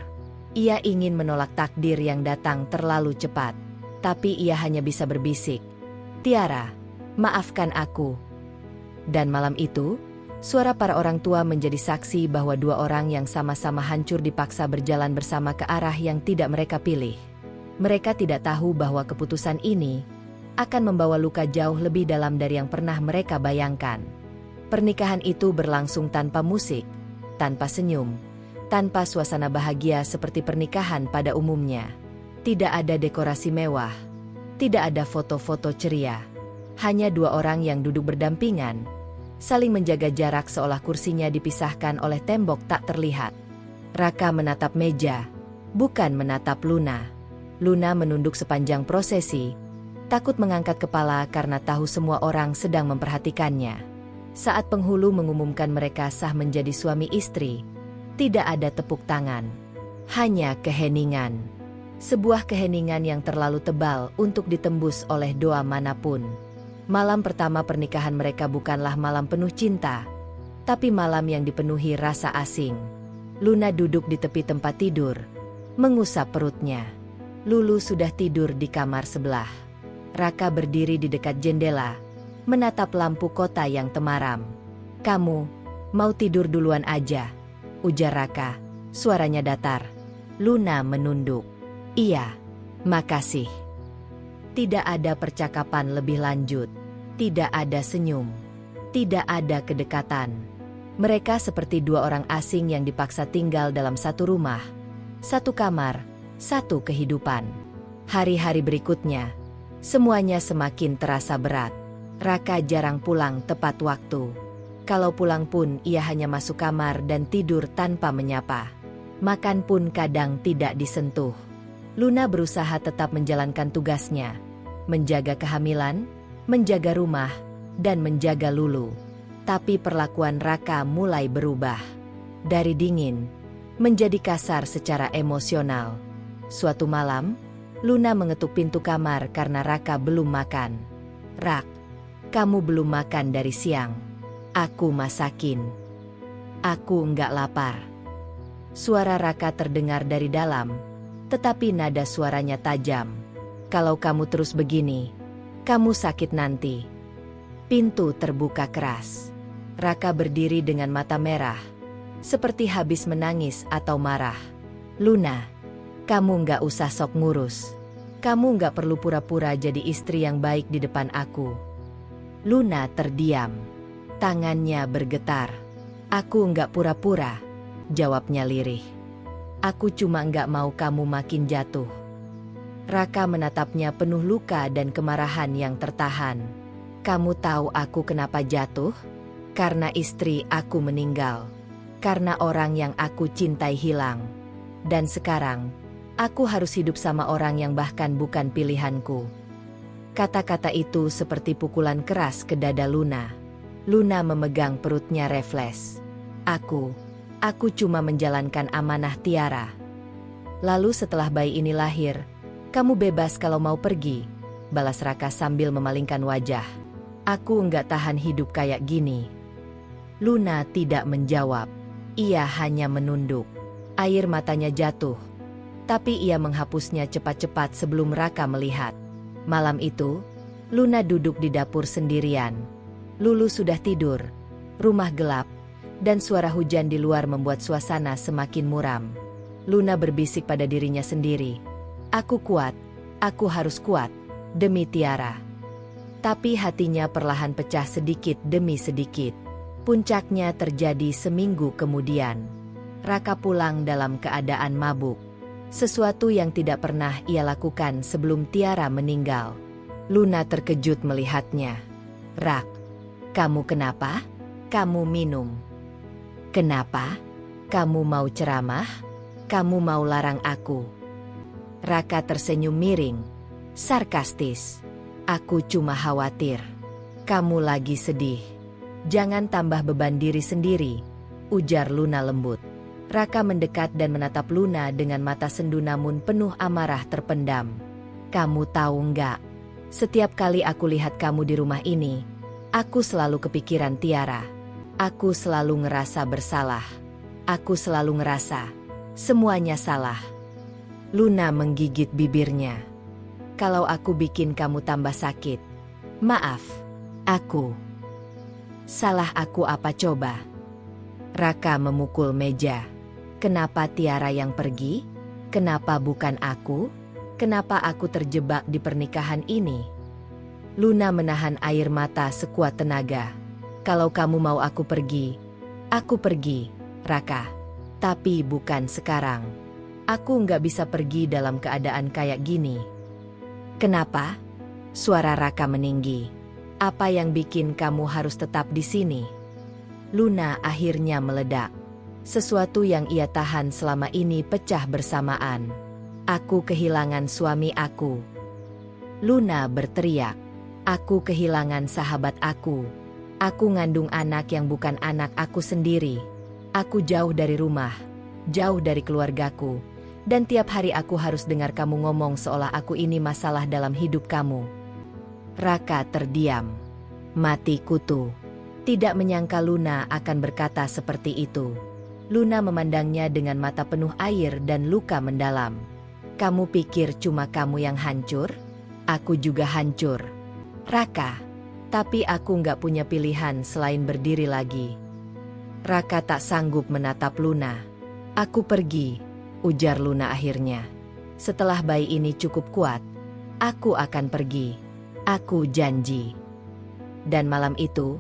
Ia ingin menolak takdir yang datang terlalu cepat. Tapi ia hanya bisa berbisik, "Tiara, maafkan aku." Dan malam itu, suara para orang tua menjadi saksi bahwa dua orang yang sama-sama hancur dipaksa berjalan bersama ke arah yang tidak mereka pilih. Mereka tidak tahu bahwa keputusan ini akan membawa luka jauh lebih dalam dari yang pernah mereka bayangkan. Pernikahan itu berlangsung tanpa musik, tanpa senyum, tanpa suasana bahagia seperti pernikahan pada umumnya. Tidak ada dekorasi mewah, tidak ada foto-foto ceria. Hanya dua orang yang duduk berdampingan, saling menjaga jarak seolah kursinya dipisahkan oleh tembok tak terlihat. Raka menatap meja, bukan menatap Luna. Luna menunduk sepanjang prosesi, takut mengangkat kepala karena tahu semua orang sedang memperhatikannya. Saat penghulu mengumumkan mereka sah menjadi suami istri, tidak ada tepuk tangan, hanya keheningan. Sebuah keheningan yang terlalu tebal untuk ditembus oleh doa manapun. Malam pertama pernikahan mereka bukanlah malam penuh cinta, tapi malam yang dipenuhi rasa asing. Luna duduk di tepi tempat tidur, mengusap perutnya. Lulu sudah tidur di kamar sebelah. Raka berdiri di dekat jendela, menatap lampu kota yang temaram. "Kamu mau tidur duluan aja?" ujar Raka, suaranya datar. Luna menunduk. "Iya, makasih." Tidak ada percakapan lebih lanjut. Tidak ada senyum. Tidak ada kedekatan. Mereka seperti dua orang asing yang dipaksa tinggal dalam satu rumah, satu kamar, satu kehidupan. Hari-hari berikutnya, semuanya semakin terasa berat. Raka jarang pulang tepat waktu. Kalau pulang pun ia hanya masuk kamar dan tidur tanpa menyapa. Makan pun kadang tidak disentuh. Luna berusaha tetap menjalankan tugasnya, menjaga kehamilan, menjaga rumah, dan menjaga Lulu. Tapi perlakuan Raka mulai berubah. Dari dingin, menjadi kasar secara emosional. Suatu malam, Luna mengetuk pintu kamar karena Raka belum makan. "Rak, kamu belum makan dari siang. Aku masakin." "Aku enggak lapar." Suara Raka terdengar dari dalam, tetapi nada suaranya tajam. "Kalau kamu terus begini, kamu sakit nanti." Pintu terbuka keras. Raka berdiri dengan mata merah, seperti habis menangis atau marah. "Luna, kamu enggak usah sok ngurus. Kamu nggak perlu pura-pura jadi istri yang baik di depan aku. Luna terdiam. Tangannya bergetar. Aku nggak pura-pura, jawabnya lirih. Aku cuma nggak mau kamu makin jatuh. Raka menatapnya penuh luka dan kemarahan yang tertahan. Kamu tahu aku kenapa jatuh? Karena istri aku meninggal. Karena orang yang aku cintai hilang. Dan sekarang, aku harus hidup sama orang yang bahkan bukan pilihanku. Kata-kata itu seperti pukulan keras ke dada Luna. Luna memegang perutnya refleks. Aku cuma menjalankan amanah Tiara. Lalu setelah bayi ini lahir, kamu bebas kalau mau pergi, balas Raka sambil memalingkan wajah. Aku nggak tahan hidup kayak gini. Luna tidak menjawab. Ia hanya menunduk. Air matanya jatuh. Tapi ia menghapusnya cepat-cepat sebelum Raka melihat. Malam itu, Luna duduk di dapur sendirian. Lulu sudah tidur. Rumah gelap. Dan suara hujan di luar membuat suasana semakin muram. Luna berbisik pada dirinya sendiri. Aku kuat. Aku harus kuat. Demi Tiara. Tapi hatinya perlahan pecah sedikit demi sedikit. Puncaknya terjadi seminggu kemudian. Raka pulang dalam keadaan mabuk. Sesuatu yang tidak pernah ia lakukan sebelum Tiara meninggal. Luna terkejut melihatnya. Rak, kamu kenapa? Kamu minum. Kenapa? Kamu mau ceramah? Kamu mau larang aku? Raka tersenyum miring. Sarkastis. Aku cuma khawatir. Kamu lagi sedih. Jangan tambah beban diri sendiri, ujar Luna lembut. Raka mendekat dan menatap Luna dengan mata sendu namun penuh amarah terpendam. Kamu tahu nggak? Setiap kali aku lihat kamu di rumah ini, aku selalu kepikiran Tiara. Aku selalu ngerasa bersalah. Aku selalu ngerasa semuanya salah. Luna menggigit bibirnya. Kalau aku bikin kamu tambah sakit, maaf, aku. Salah aku apa coba? Raka memukul meja. Kenapa Tiara yang pergi? Kenapa bukan aku? Kenapa aku terjebak di pernikahan ini? Luna menahan air mata sekuat tenaga. Kalau kamu mau aku pergi, Raka. Tapi bukan sekarang. Aku nggak bisa pergi dalam keadaan kayak gini. Kenapa? Suara Raka meninggi. Apa yang bikin kamu harus tetap di sini? Luna akhirnya meledak. Sesuatu yang ia tahan selama ini pecah bersamaan. Aku kehilangan suami aku. Luna berteriak. Aku kehilangan sahabat aku. Aku ngandung anak yang bukan anak aku sendiri. Aku jauh dari rumah, jauh dari keluargaku. Dan tiap hari aku harus dengar kamu ngomong seolah aku ini masalah dalam hidup kamu. Raka terdiam. Mati kutu. Tidak menyangka Luna akan berkata seperti itu. Luna memandangnya dengan mata penuh air dan luka mendalam. Kamu pikir cuma kamu yang hancur? Aku juga hancur. Raka. Tapi aku nggak punya pilihan selain berdiri lagi. Raka tak sanggup menatap Luna. Aku pergi, ujar Luna akhirnya. Setelah bayi ini cukup kuat, aku akan pergi. Aku janji. Dan malam itu,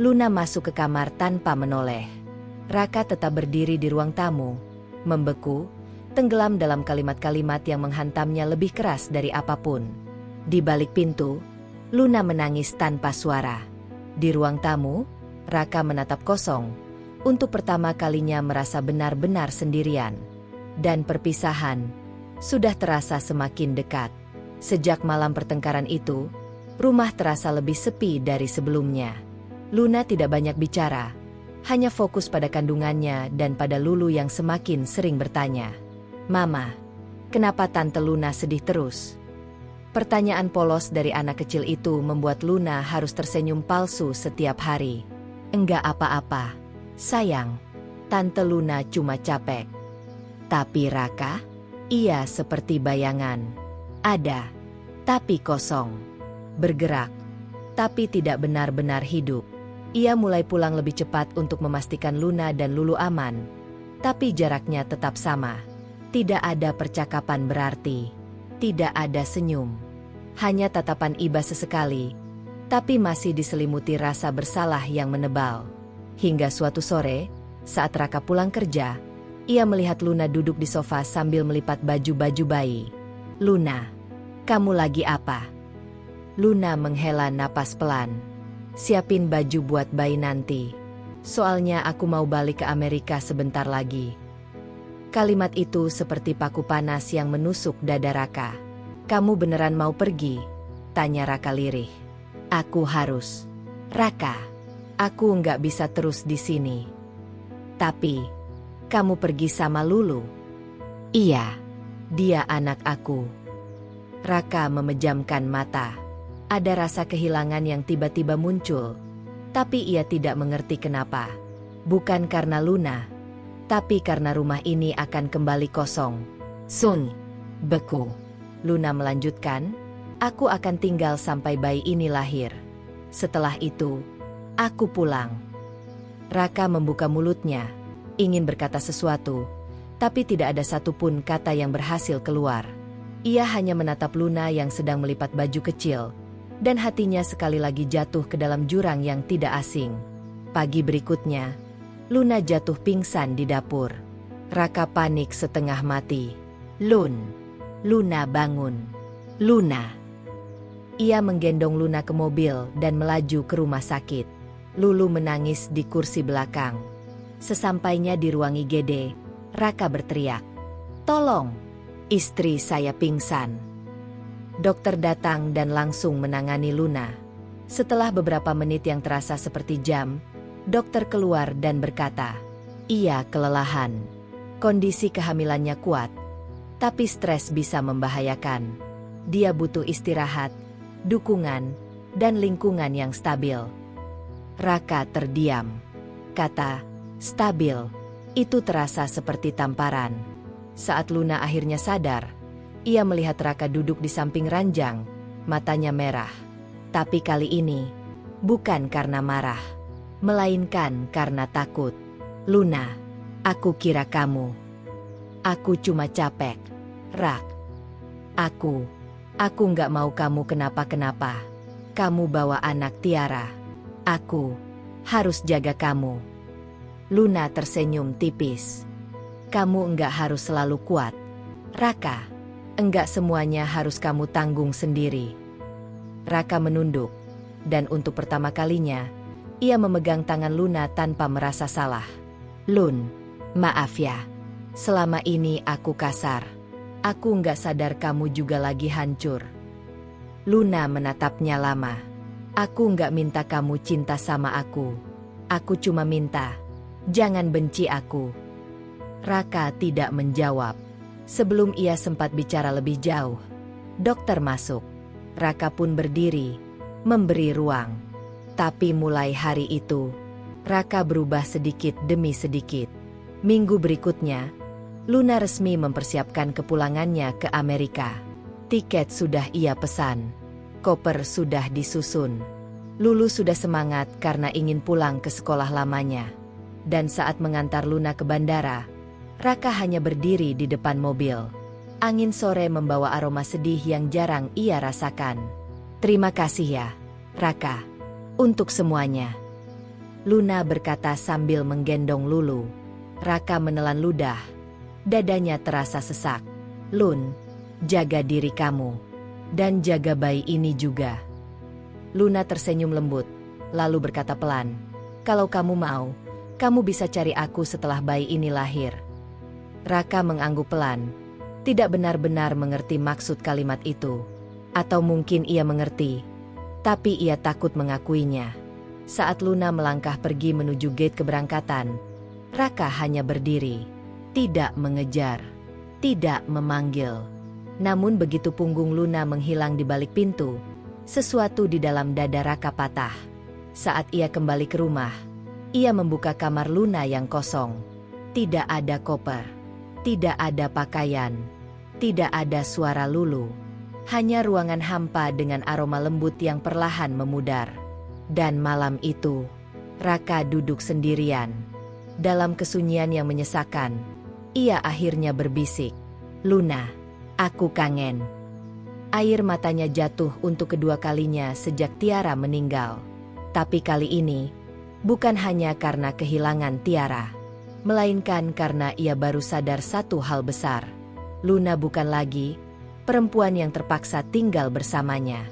Luna masuk ke kamar tanpa menoleh. Raka tetap berdiri di ruang tamu, membeku, tenggelam dalam kalimat-kalimat yang menghantamnya lebih keras dari apapun. Di balik pintu, Luna menangis tanpa suara. Di ruang tamu, Raka menatap kosong, untuk pertama kalinya merasa benar-benar sendirian. Dan perpisahan sudah terasa semakin dekat. Sejak malam pertengkaran itu, rumah terasa lebih sepi dari sebelumnya. Luna tidak banyak bicara, hanya fokus pada kandungannya dan pada Lulu yang semakin sering bertanya, "Mama, kenapa Tante Luna sedih terus?" Pertanyaan polos dari anak kecil itu membuat Luna harus tersenyum palsu setiap hari. "Enggak apa-apa, sayang. Tante Luna cuma capek." Tapi Raka, ia seperti bayangan. Ada, tapi kosong. Bergerak, tapi tidak benar-benar hidup. Ia mulai pulang lebih cepat untuk memastikan Luna dan Lulu aman. Tapi jaraknya tetap sama. Tidak ada percakapan berarti. Tidak ada senyum. Hanya tatapan iba sesekali, tapi masih diselimuti rasa bersalah yang menebal. Hingga suatu sore, saat Raka pulang kerja, ia melihat Luna duduk di sofa sambil melipat baju-baju bayi. "Luna, kamu lagi apa?" Luna menghela napas pelan. "Siapin baju buat bayi nanti. Soalnya aku mau balik ke Amerika sebentar lagi." Kalimat itu seperti paku panas yang menusuk dada Raka. "Kamu beneran mau pergi?" tanya Raka lirih. "Aku harus." "Raka, aku nggak bisa terus di sini." "Tapi, kamu pergi sama Lulu?" "Iya, dia anak aku." Raka memejamkan mata. Ada rasa kehilangan yang tiba-tiba muncul, tapi ia tidak mengerti kenapa. Bukan karena Luna, tapi karena rumah ini akan kembali kosong. "Sun, beku." Luna melanjutkan, "Aku akan tinggal sampai bayi ini lahir. Setelah itu, aku pulang." Raka membuka mulutnya, ingin berkata sesuatu, tapi tidak ada satupun kata yang berhasil keluar. Ia hanya menatap Luna yang sedang melipat baju kecil, dan hatinya sekali lagi jatuh ke dalam jurang yang tidak asing. Pagi berikutnya, Luna jatuh pingsan di dapur. Raka panik setengah mati. Luna bangun. Luna." Ia menggendong Luna ke mobil dan melaju ke rumah sakit. Lulu menangis di kursi belakang. Sesampainya di ruang IGD, Raka berteriak, "Tolong, istri saya pingsan." Dokter datang dan langsung menangani Luna. Setelah beberapa menit yang terasa seperti jam, dokter keluar dan berkata, "Ia kelelahan. Kondisi kehamilannya kuat, tapi stres bisa membahayakan. Dia butuh istirahat, dukungan, dan lingkungan yang stabil." Raka terdiam. Kata "stabil" itu terasa seperti tamparan. Saat Luna akhirnya sadar, ia melihat Raka duduk di samping ranjang, matanya merah. Tapi kali ini, bukan karena marah, melainkan karena takut. "Luna, aku kira kamu." "Aku cuma capek, Rak. Aku nggak mau kamu kenapa-kenapa. Kamu bawa anak Tiara. Aku harus jaga kamu." Luna tersenyum tipis. "Kamu nggak harus selalu kuat, Raka. Enggak semuanya harus kamu tanggung sendiri." Raka menunduk, dan untuk pertama kalinya, ia memegang tangan Luna tanpa merasa salah. "Lun, maaf ya. Selama ini aku kasar. Aku nggak sadar kamu juga lagi hancur." Luna menatapnya lama. "Aku nggak minta kamu cinta sama aku. Aku cuma minta, jangan benci aku." Raka tidak menjawab. Sebelum ia sempat bicara lebih jauh, dokter masuk. Raka pun berdiri, memberi ruang. Tapi mulai hari itu, Raka berubah sedikit demi sedikit. Minggu berikutnya, Luna resmi mempersiapkan kepulangannya ke Amerika. Tiket sudah ia pesan. Koper sudah disusun. Lulu sudah semangat karena ingin pulang ke sekolah lamanya. Dan saat mengantar Luna ke bandara, Raka hanya berdiri di depan mobil. Angin sore membawa aroma sedih yang jarang ia rasakan. "Terima kasih ya, Raka, untuk semuanya." Luna berkata sambil menggendong Lulu. Raka menelan ludah. Dadanya terasa sesak. "Lun, jaga diri kamu. Dan jaga bayi ini juga." Luna tersenyum lembut, lalu berkata pelan, "Kalau kamu mau, kamu bisa cari aku setelah bayi ini lahir." Raka mengangguk pelan. Tidak benar-benar mengerti maksud kalimat itu. Atau mungkin ia mengerti, tapi ia takut mengakuinya. Saat Luna melangkah pergi menuju gate keberangkatan, Raka hanya berdiri. Tidak mengejar, tidak memanggil. Namun begitu punggung Luna menghilang di balik pintu, sesuatu di dalam dada Raka patah. Saat ia kembali ke rumah, ia membuka kamar Luna yang kosong. Tidak ada koper, tidak ada pakaian, tidak ada suara Lulu. Hanya ruangan hampa dengan aroma lembut yang perlahan memudar. Dan malam itu, Raka duduk sendirian. Dalam kesunyian yang menyesakan, ia akhirnya berbisik, "Luna, aku kangen." Air matanya jatuh untuk kedua kalinya sejak Tiara meninggal. Tapi kali ini, bukan hanya karena kehilangan Tiara, melainkan karena ia baru sadar satu hal besar. Luna bukan lagi perempuan yang terpaksa tinggal bersamanya.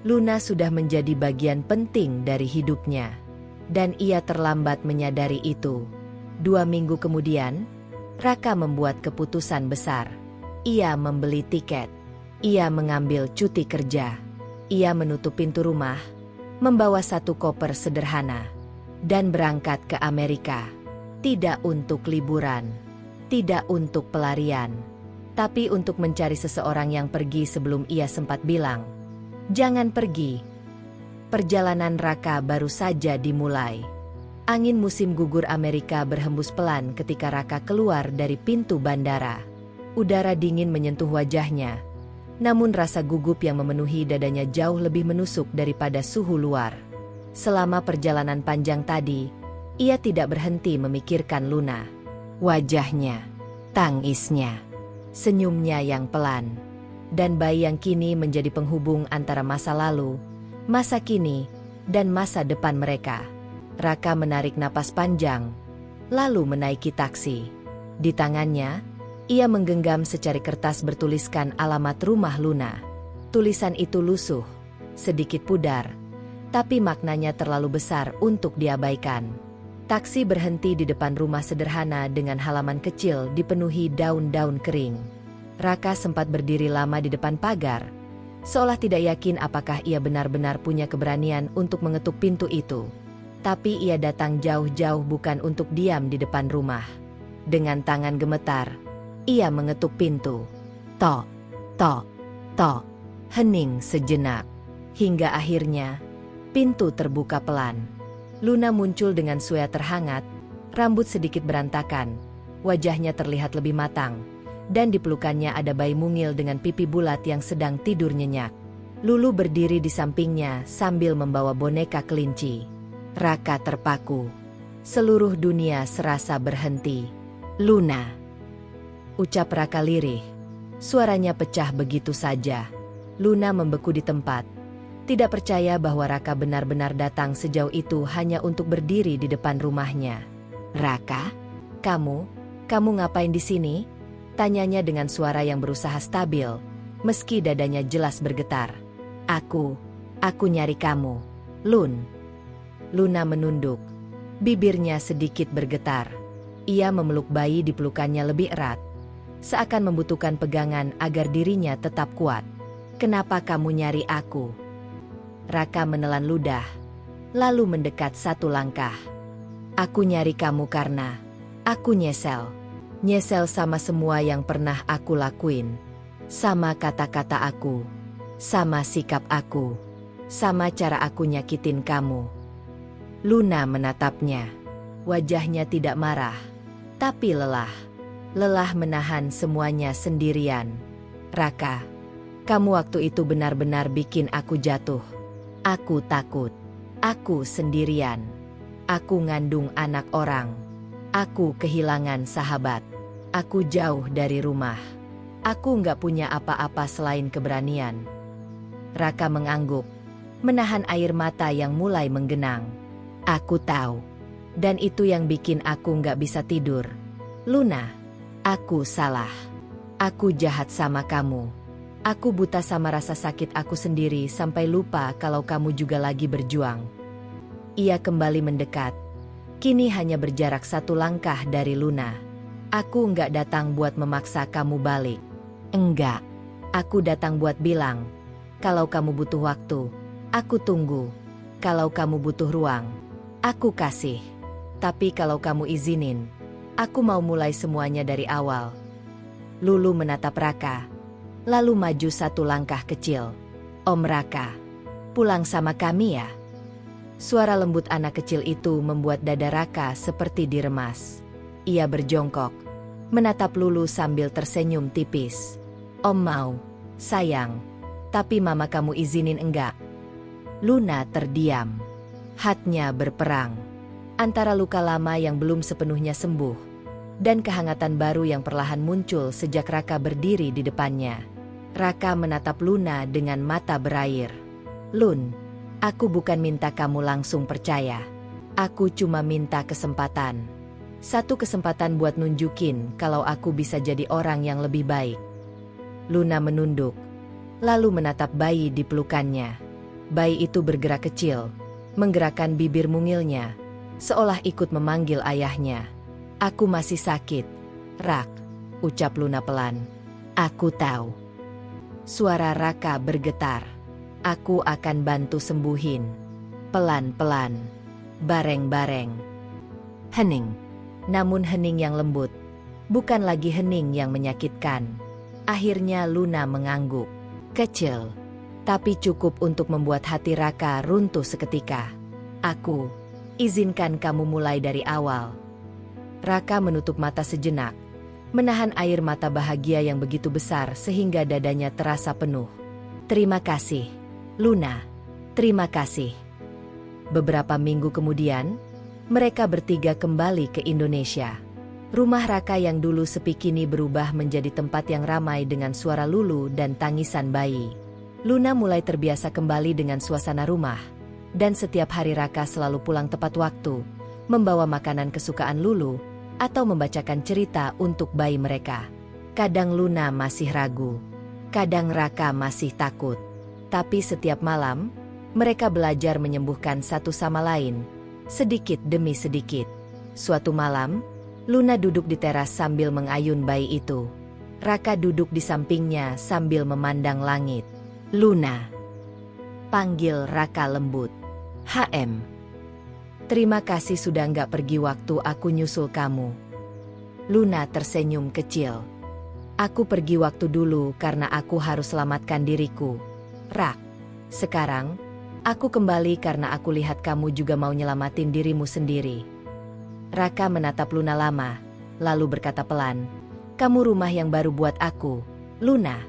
Luna sudah menjadi bagian penting dari hidupnya, dan ia terlambat menyadari itu. 2 minggu kemudian, Raka membuat keputusan besar. Ia membeli tiket. Ia mengambil cuti kerja. Ia menutup pintu rumah, membawa 1 koper sederhana, dan berangkat ke Amerika. Tidak untuk liburan, tidak untuk pelarian, tapi untuk mencari seseorang yang pergi sebelum ia sempat bilang, "Jangan pergi." Perjalanan Raka baru saja dimulai. Angin musim gugur Amerika berhembus pelan ketika Raka keluar dari pintu bandara. Udara dingin menyentuh wajahnya, namun rasa gugup yang memenuhi dadanya jauh lebih menusuk daripada suhu luar. Selama perjalanan panjang tadi, ia tidak berhenti memikirkan Luna. Wajahnya, tangisnya, senyumnya yang pelan, dan bayi yang kini menjadi penghubung antara masa lalu, masa kini, dan masa depan mereka. Raka menarik napas panjang, lalu menaiki taksi. Di tangannya, ia menggenggam secari kertas bertuliskan alamat rumah Luna. Tulisan itu lusuh, sedikit pudar, tapi maknanya terlalu besar untuk diabaikan. Taksi berhenti di depan rumah sederhana dengan halaman kecil dipenuhi daun-daun kering. Raka sempat berdiri lama di depan pagar, seolah tidak yakin apakah ia benar-benar punya keberanian untuk mengetuk pintu itu. Tapi ia datang jauh-jauh bukan untuk diam di depan rumah. Dengan tangan gemetar, ia mengetuk pintu. Tok, tok, tok. Hening sejenak. Hingga akhirnya, pintu terbuka pelan. Luna muncul dengan sweater hangat, rambut sedikit berantakan, wajahnya terlihat lebih matang, dan di pelukannya ada bayi mungil dengan pipi bulat yang sedang tidur nyenyak. Lulu berdiri di sampingnya sambil membawa boneka kelinci. Raka terpaku. Seluruh dunia serasa berhenti. "Luna," ucap Raka lirih. Suaranya pecah begitu saja. Luna membeku di tempat, tidak percaya bahwa Raka benar-benar datang sejauh itu hanya untuk berdiri di depan rumahnya. "Raka, kamu ngapain di sini?" tanyanya dengan suara yang berusaha stabil, meski dadanya jelas bergetar. Aku nyari kamu, Lun." Luna menunduk, bibirnya sedikit bergetar. Ia memeluk bayi di pelukannya lebih erat, seakan membutuhkan pegangan agar dirinya tetap kuat. "Kenapa kamu nyari aku?" Raka menelan ludah, lalu mendekat 1 langkah. "Aku nyari kamu karena aku nyesel. Nyesel sama semua yang pernah aku lakuin. Sama kata-kata aku, sama sikap aku, sama cara aku nyakitin kamu." Luna menatapnya. Wajahnya tidak marah, tapi lelah. Lelah menahan semuanya sendirian. "Raka, kamu waktu itu benar-benar bikin aku jatuh. Aku takut. Aku sendirian. Aku ngandung anak orang. Aku kehilangan sahabat. Aku jauh dari rumah. Aku nggak punya apa-apa selain keberanian." Raka mengangguk, menahan air mata yang mulai menggenang. "Aku tahu. Dan itu yang bikin aku nggak bisa tidur. Luna, aku salah. Aku jahat sama kamu. Aku buta sama rasa sakit aku sendiri sampai lupa kalau kamu juga lagi berjuang." Ia kembali mendekat. Kini hanya berjarak 1 langkah dari Luna. "Aku nggak datang buat memaksa kamu balik. Enggak. Aku datang buat bilang, kalau kamu butuh waktu, aku tunggu. Kalau kamu butuh ruang, aku kasih. Tapi kalau kamu izinin, aku mau mulai semuanya dari awal." Lulu menatap Raka, lalu maju 1 langkah kecil. "Om Raka, pulang sama kami ya?" Suara lembut anak kecil itu membuat dada Raka seperti diremas. Ia berjongkok, menatap Lulu sambil tersenyum tipis. "Om mau, sayang. Tapi mama kamu izinin enggak?" Luna terdiam. Hatinya berperang antara luka lama yang belum sepenuhnya sembuh dan kehangatan baru yang perlahan muncul sejak Raka berdiri di depannya. Raka menatap Luna dengan mata berair. Lun, aku bukan minta kamu langsung percaya. Aku cuma minta kesempatan. Satu kesempatan buat nunjukin kalau aku bisa jadi orang yang lebih baik. Luna menunduk, lalu menatap bayi di pelukannya. Bayi itu bergerak kecil, menggerakkan bibir mungilnya, seolah ikut memanggil ayahnya. Aku masih sakit, Rak, ucap Luna pelan. Aku tahu. Suara Raka bergetar. Aku akan bantu sembuhin. Pelan-pelan. Bareng-bareng. Hening. Namun hening yang lembut. Bukan lagi hening yang menyakitkan. Akhirnya Luna mengangguk. Kecil. Tapi cukup untuk membuat hati Raka runtuh seketika. Aku. Izinkan kamu mulai dari awal. Raka menutup mata sejenak. Menahan air mata bahagia yang begitu besar sehingga dadanya terasa penuh. Terima kasih, Luna. Terima kasih. Beberapa minggu kemudian, mereka bertiga kembali ke Indonesia. Rumah Raka yang dulu sepi kini berubah menjadi tempat yang ramai dengan suara lulu dan tangisan bayi. Luna mulai terbiasa kembali dengan suasana rumah. Dan setiap hari Raka selalu pulang tepat waktu, membawa makanan kesukaan Lulu, atau membacakan cerita untuk bayi mereka. Kadang Luna masih ragu. Kadang Raka masih takut. Tapi setiap malam, mereka belajar menyembuhkan satu sama lain, sedikit demi sedikit. Suatu malam, Luna duduk di teras sambil mengayun bayi itu. Raka duduk di sampingnya sambil memandang langit. Luna, panggil Raka lembut. HM. Terima kasih sudah nggak pergi waktu aku nyusul kamu. Luna tersenyum kecil. Aku pergi waktu dulu karena aku harus selamatkan diriku. Rak, sekarang, aku kembali karena aku lihat kamu juga mau nyelamatin dirimu sendiri. Raka menatap Luna lama, lalu berkata pelan, kamu rumah yang baru buat aku, Luna.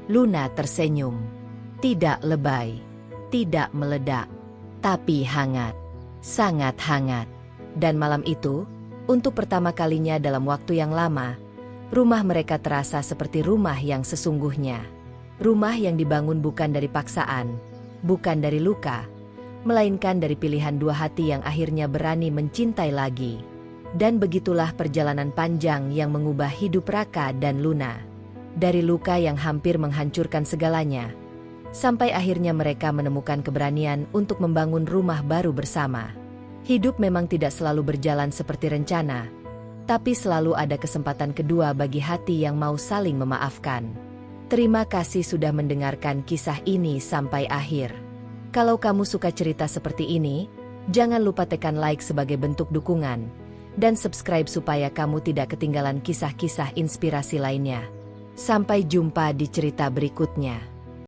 Luna tersenyum. Tidak lebay, tidak meledak, tapi hangat. Sangat hangat. Dan malam itu, untuk pertama kalinya dalam waktu yang lama, rumah mereka terasa seperti rumah yang sesungguhnya. Rumah yang dibangun bukan dari paksaan, bukan dari luka, melainkan dari pilihan dua hati yang akhirnya berani mencintai lagi. Dan begitulah perjalanan panjang yang mengubah hidup Raka dan Luna. Dari luka yang hampir menghancurkan segalanya, sampai akhirnya mereka menemukan keberanian untuk membangun rumah baru bersama. Hidup memang tidak selalu berjalan seperti rencana, tapi selalu ada kesempatan kedua bagi hati yang mau saling memaafkan. Terima kasih sudah mendengarkan kisah ini sampai akhir. Kalau kamu suka cerita seperti ini, jangan lupa tekan like sebagai bentuk dukungan, dan subscribe supaya kamu tidak ketinggalan kisah-kisah inspirasi lainnya. Sampai jumpa di cerita berikutnya.